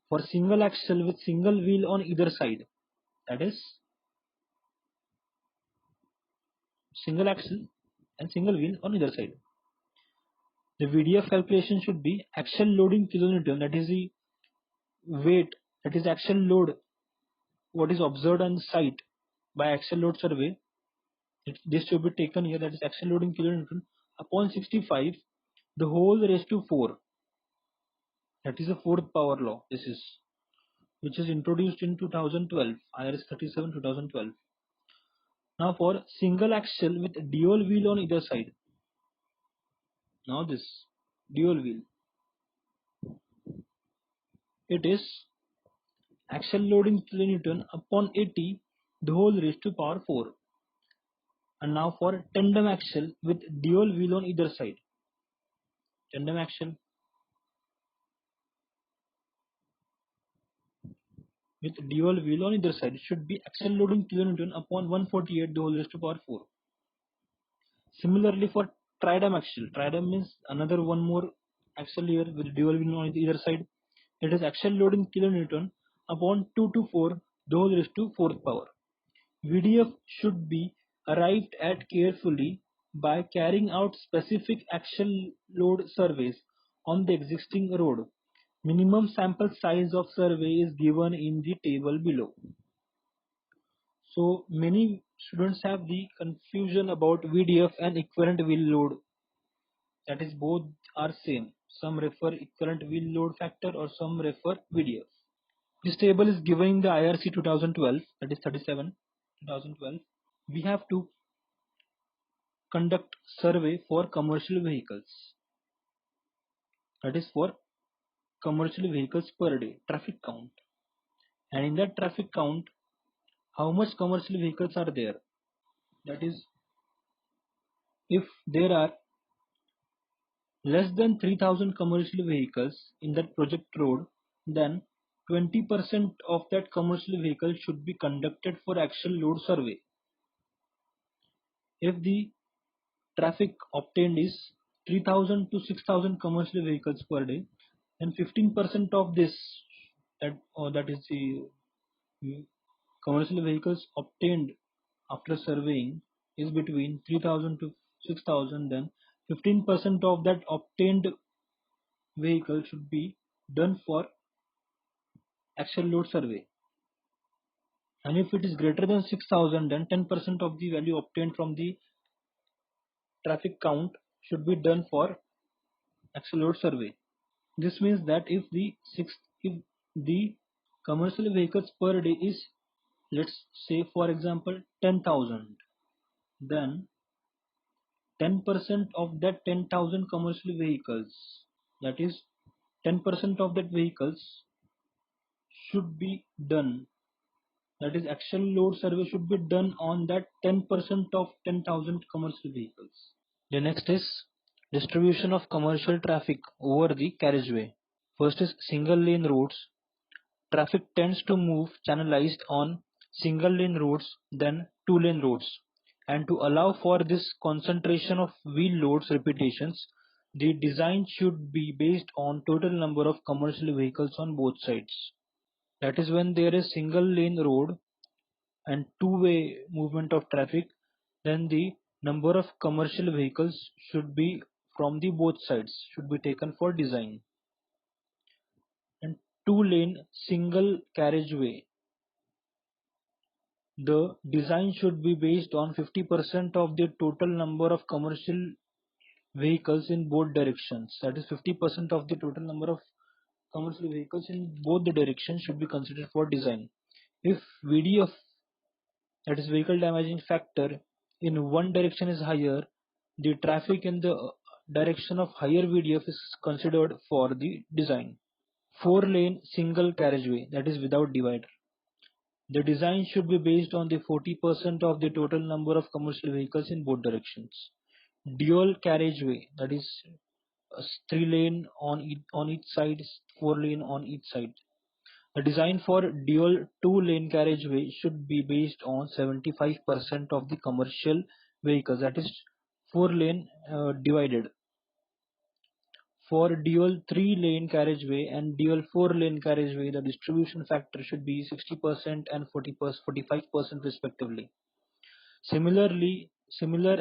For single axle with single wheel on either side, that is single axle and single wheel on either side, the VDF calculation should be axle load in kilonewton, that is the weight, that is axle load what is observed on site by axle load survey. This should be taken here, that is axle load in kilonewton upon 65 the whole raised to 4. That is the fourth power law. This is which is introduced in 2012, IRS 37 2012. Now for single axle with dual wheel on either side. Now this dual wheel, it is axle load in kilonewton upon 80 the whole raised to power 4. And now for tandem axle with dual wheel on either side. Tandem axle with dual wheel on either side should be axle load in kilonewton upon 148 the whole raised to power 4. Similarly for tridem axle, tridem means another one more axle here with dual wheel on either side. It is axle load in kilonewton upon 2 to 4 the whole raised to 4th power. VDF should be arrived at carefully by carrying out specific axle load surveys on the existing road. Minimum sample size of survey is given in the table below. So many students have the confusion about VDF and equivalent wheel load. That is both are same. Some refer equivalent wheel load factor or some refer VDF. This table is given in the IRC 2012, that is 37 2012. We have to conduct survey for commercial vehicles, that is for commercial vehicles per day traffic count, and in that traffic count how much commercial vehicles are there. That is, if there are less than 3000 commercial vehicles in that project road, then 20% of that commercial vehicle should be conducted for axle load survey. If the traffic obtained is 3000 to 6000 commercial vehicles per day, then 15% of this, that is the commercial vehicles obtained after surveying is between 3000 to 6000, then 15% of that obtained vehicle should be done for axle load survey. And if it is greater than 6000, then 10% of the value obtained from the traffic count should be done for axle load survey. This means that if the commercial vehicles per day is, let's say for example 10,000, then 10% of that 10,000 commercial vehicles, that is 10% of that vehicles should be done, that is actual load survey should be done on that 10% of 10,000 commercial vehicles. The next is distribution of commercial traffic over the carriageway. First is single lane roads. Traffic tends to move channelized on single lane roads than two lane roads. And to allow for this concentration of wheel loads repetitions, the design should be based on total number of commercial vehicles on both sides. That is, when there is single lane road and two-way movement of traffic, then the number of commercial vehicles should be from the both sides should be taken for design. And two-lane single carriageway, the design should be based on 50% of the total number of commercial vehicles in both directions. That is, 50% of the total number of commercial vehicles in both the directions should be considered for design. If VDF, that is vehicle damaging factor, in one direction is higher, the traffic in the direction of higher VDF is considered for the design. 4-lane single carriageway, that is without divider. The design should be based on the 40% of the total number of commercial vehicles in both directions. Dual carriageway, that is 3-lane on each side, 4-lane on each side. The design for dual 2-lane carriageway should be based on 75% of the commercial vehicles, that is 4-lane divided. For dual 3-lane carriageway and dual 4-lane carriageway, the distribution factor should be 60% and 45% respectively. Similar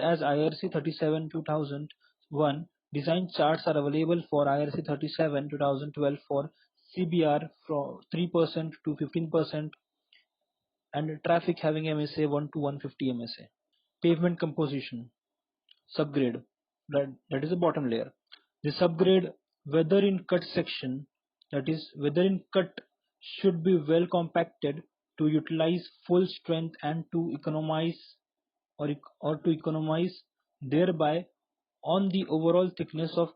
as IRC 37/2001, design charts are available for IRC 37/2012 for CBR from 3% to 15% and traffic having MSA 1 to 150 MSA. Pavement composition, subgrade, that is the bottom layer. The subgrade, whether in cut section, that is whether in cut, should be well compacted to utilize full strength and to economize thereby on the overall thickness of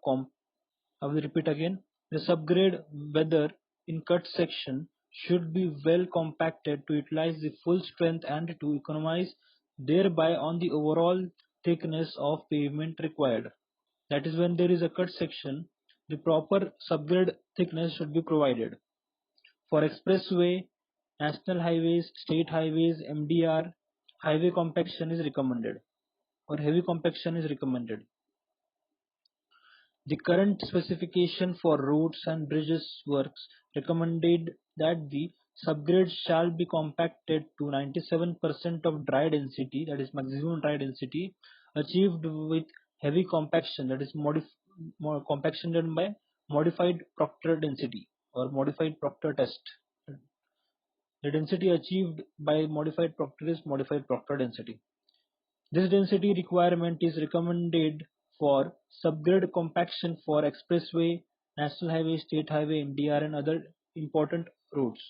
I will repeat again. The subgrade, whether in cut section, should be well compacted to utilize the full strength and to economize thereby on the overall thickness of pavement required. That is, when there is a cut section, the proper subgrade thickness should be provided. For expressway, national highways, state highways, MDR, highway compaction is recommended or heavy compaction is recommended. The current specification for roads and bridges works recommended that the subgrade shall be compacted to 97% of dry density, that is maximum dry density, achieved with heavy compaction, that is compaction done by modified Proctor density or modified Proctor test. The density achieved by modified Proctor is modified Proctor density. This density requirement is recommended for subgrade compaction for expressway, national highway, state highway, MDR and other important roads.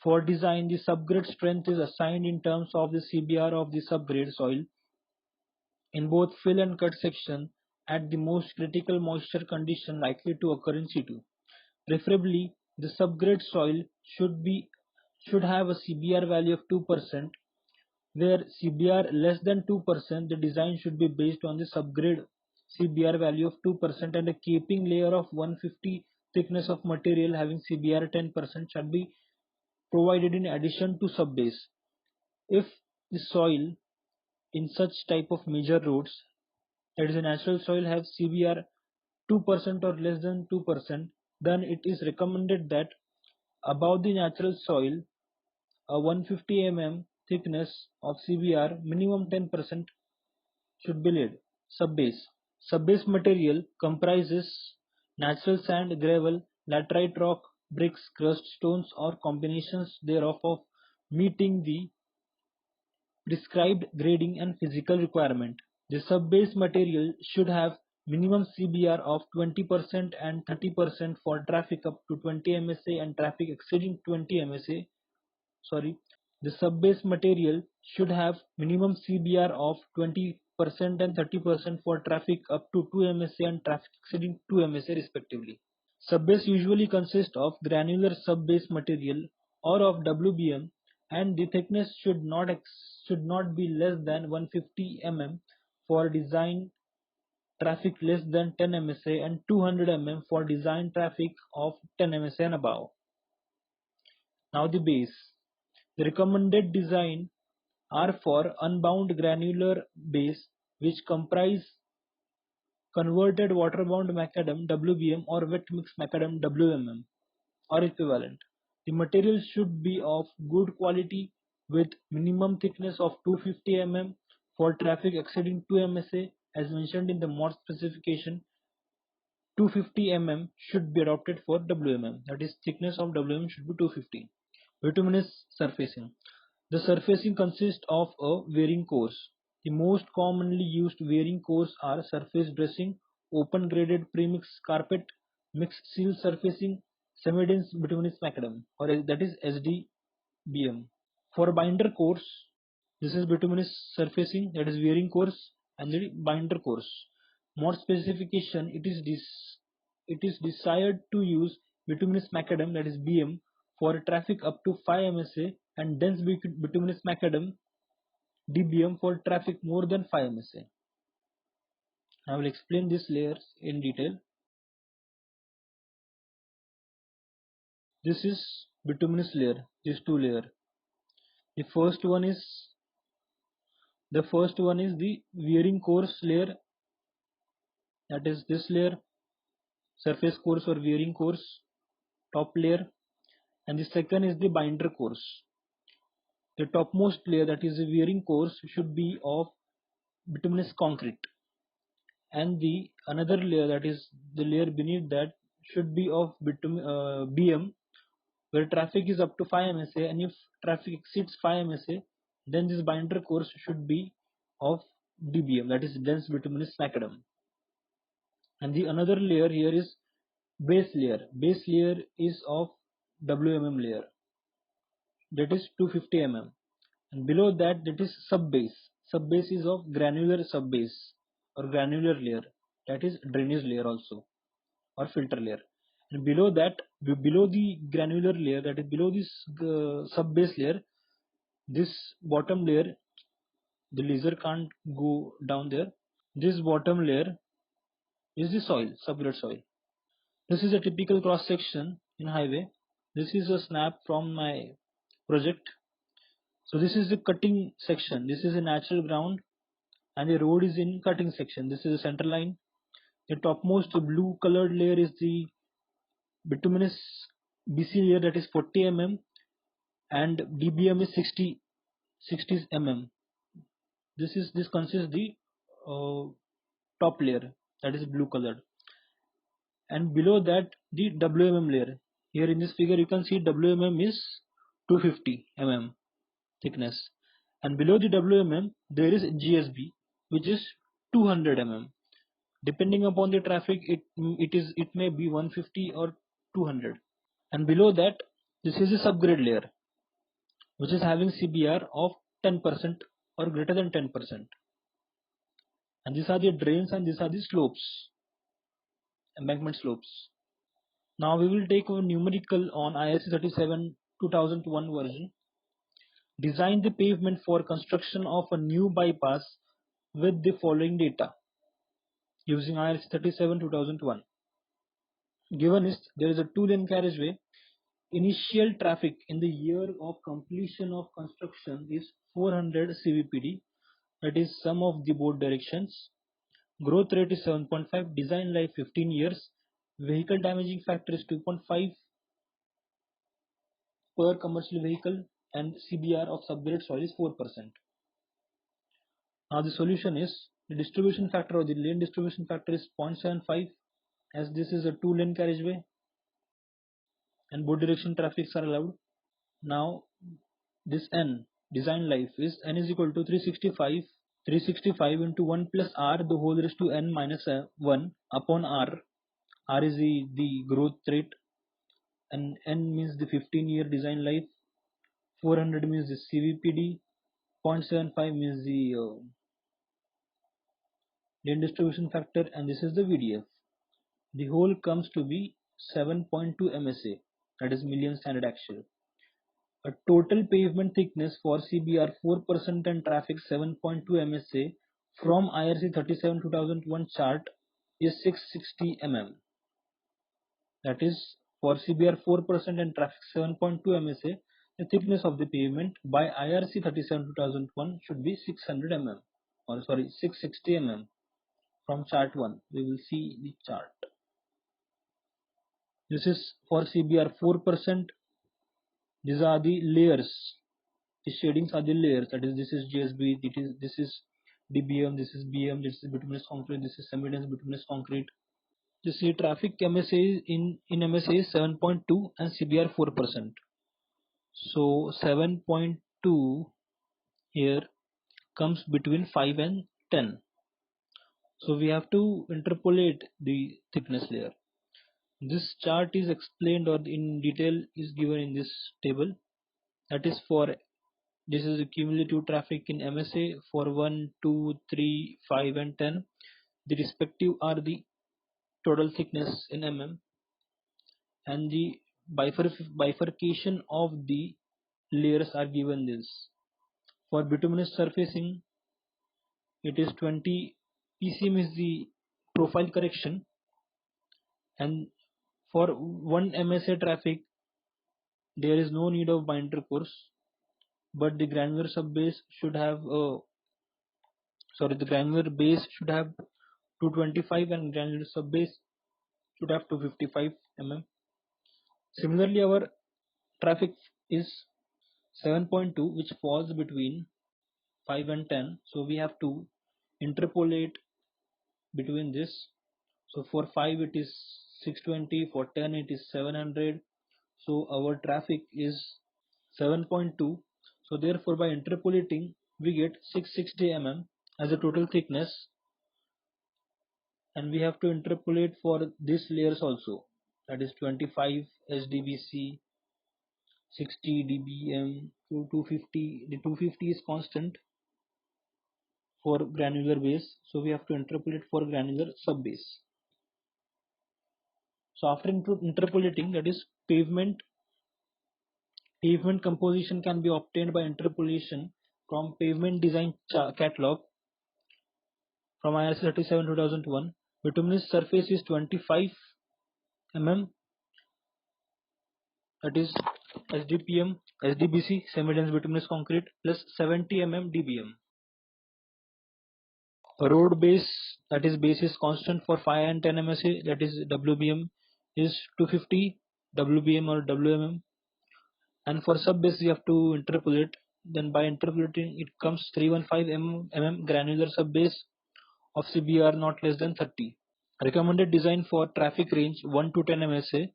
For design, the subgrade strength is assigned in terms of the CBR of the subgrade soil in both fill and cut section at the most critical moisture condition likely to occur in situ. Preferably, the subgrade soil should have a CBR value of 2%. Where CBR less than 2%, the design should be based on the subgrade CBR value of 2% and a capping layer of 150 thickness of material having CBR 10% shall be provided in addition to subbase. If the soil in such type of major roads, that is a natural soil, have CBR 2% or less than 2%, then it is recommended that above the natural soil a 150 mm thickness of CBR minimum 10% should be laid. Subbase. Subbase material comprises natural sand, gravel, laterite rock, bricks, crust stones or combinations thereof of meeting the prescribed grading and physical requirement. The sub-base material should have minimum CBR of 20% and 30% for traffic up to 20 MSA and traffic exceeding 20 MSA. Sorry, the sub-base material should have minimum CBR of 20% and 30% for traffic up to 2 MSA and traffic exceeding 2 MSA respectively. Subbase usually consists of granular subbase material or of WBM, and the thickness should not be less than 150 mm for design traffic less than 10 MSA and 200 mm for design traffic of 10 MSA and above. Now the base. The recommended design are for unbound granular base which comprise converted water-bound macadam WBM or wet mix macadam WMM or equivalent. The material should be of good quality with minimum thickness of 250 mm for traffic exceeding 2 MSA as mentioned in the MOD specification. 250 mm should be adopted for WMM, that is thickness of WMM should be 250. Bituminous surfacing. The surfacing consists of a wearing course. The most commonly used wearing course are surface dressing, open graded premix carpet, mixed seal surfacing, semi-dense bituminous macadam, or that is SDBM. For binder course, this is bituminous surfacing, that is wearing course, and the binder course. More specification, it is desired to use bituminous macadam, that is BM, for traffic up to 5 MSA and dense bituminous macadam DBM for traffic more than 5 MSA. I will explain these layers in detail. This is bituminous layer, these two layers. The first one is the wearing course layer, that is this layer, surface course or wearing course, top layer, and the second is the binder course. The topmost layer, that is the wearing course, should be of bituminous concrete, and the another layer, that is the layer beneath that, should be of BM, where traffic is up to 5 MSA, and if traffic exceeds 5 MSA, then this binder course should be of DBM, that is dense bituminous macadam. And the another layer here is base layer. Base layer is of WMM layer, that is 250 mm, and below that, that is sub base. Sub base is of granular sub base or granular layer, that is drainage layer also or filter layer. And below that, below the granular layer, that is below this sub base layer, this bottom layer, the laser can't go down there. This bottom layer is the soil, subgrade soil. This is a typical cross section in highway. This is a snap from my project. So this is the cutting section. This is a natural ground and the road is in cutting section. This is a center line. The topmost blue colored layer is the bituminous BC layer, that is 40 mm, and DBM is 60 mm. This consists the top layer, that is blue colored, and below that the WMM layer. Here in this figure you can see WMM is 250 mm thickness, and below the WMM there is GSB, which is 200 mm. Depending upon the traffic, it may be 150 or 200. And below that, this is a subgrade layer, which is having CBR of 10% or greater than 10%. And these are the drains and these are the slopes, embankment slopes. Now we will take a numerical on ISO 37 2001 version. Design the pavement for construction of a new bypass with the following data using IRC 37 2001. Given is there is a 2-lane carriageway. Initial traffic in the year of completion of construction is 400 CVPD, that is sum of the both directions. Growth rate is 7.5, design life 15 years, vehicle damaging factor is 2.5 per commercial vehicle, and CBR of subgrade soil is 4%. Now the solution is, the distribution factor or the lane distribution factor is 0.75, as this is a 2-lane carriageway and both direction traffics are allowed. Now this N, design life, is N is equal to 365 365 into 1 plus r the whole raised to n minus 1 upon r. R is the growth rate, and n means the 15-year design life. 400 means the CVPD. 0.75 means the lane distribution factor, and this is the VDF. The whole comes to be 7.2 MSA, that is million standard actual. A total pavement thickness for CBR 4% and traffic 7.2 MSA from IRC 37/2001 chart is 660 mm. That is for CBR 4% and traffic 7.2 MSA, the thickness of the pavement by IRC 37/2001 should be 600 mm, or sorry 660 mm. From chart 1 we will see the chart. This is for CBR 4%. These are the layers. The shadings are the layers. That is, this is GSB, this is DBM, this is BM, this is bituminous concrete, this is semi-dense bituminous concrete. You see, traffic MSA in MSA is 7.2 and CBR 4%. So 7.2 here comes between 5 and 10. So we have to interpolate the thickness layer. This chart is explained or in detail is given in this table. That is for, this is the cumulative traffic in MSA for 1, 2, 3, 5 and 10. The respective are the total thickness in mm, and the bifurcation of the layers are given this. For bituminous surfacing it is 20 PCM is the profile correction, and for 1 MSA traffic there is no need of binder course, but the granular subbase should have the granular base should have 225 and granular subbase should have 255 mm. Similarly, our traffic is 7.2, which falls between 5 and 10, so we have to interpolate between this. So for 5 it is 620, for 10 it is 700, so our traffic is 7.2. So therefore by interpolating we get 660 mm as a total thickness, and we have to interpolate for these layers also, that is 25 SDBC, 60 dBm to 250. The 250 is constant for granular base, so we have to interpolate for granular subbase. So after interpolating, that is pavement composition can be obtained by interpolation from pavement design catalog from IRC 37/2001. Bituminous surface is 25 mm, that is SDPM, SDBC, semi-dense bituminous concrete, plus 70 mm DBM. Road base, that is base is constant for 5 and 10 MSA, that is WBM is 250 WBM or WMM, and for sub base we have to interpolate. Then by interpolating it comes 315 mm granular sub base of CBR not less than 30. Recommended design for traffic range 1 to 10 MSA.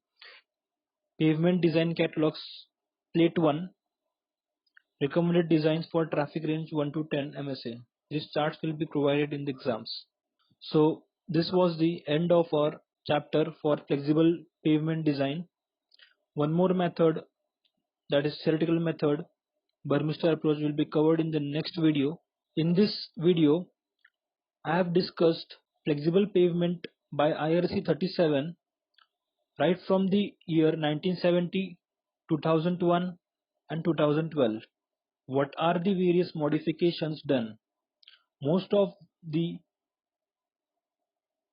Pavement design catalogs plate 1. Recommended designs for traffic range 1 to 10 MSA. These charts will be provided in the exams. So this was the end of our chapter for flexible pavement design. One more method, that is theoretical method, Burmester approach, will be covered in the next video. In this video I have discussed flexible pavement by IRC 37 right from the year 1970, 2001 and 2012. What are the various modifications done? Most of the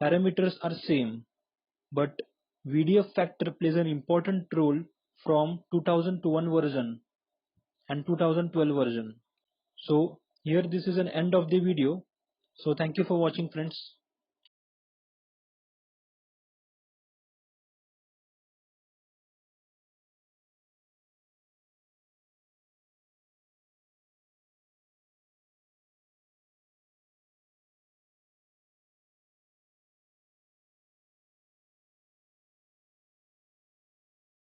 parameters are same, but VDF factor plays an important role from 2001 version and 2012 version. So here this is an end of the video. So thank you for watching, friends.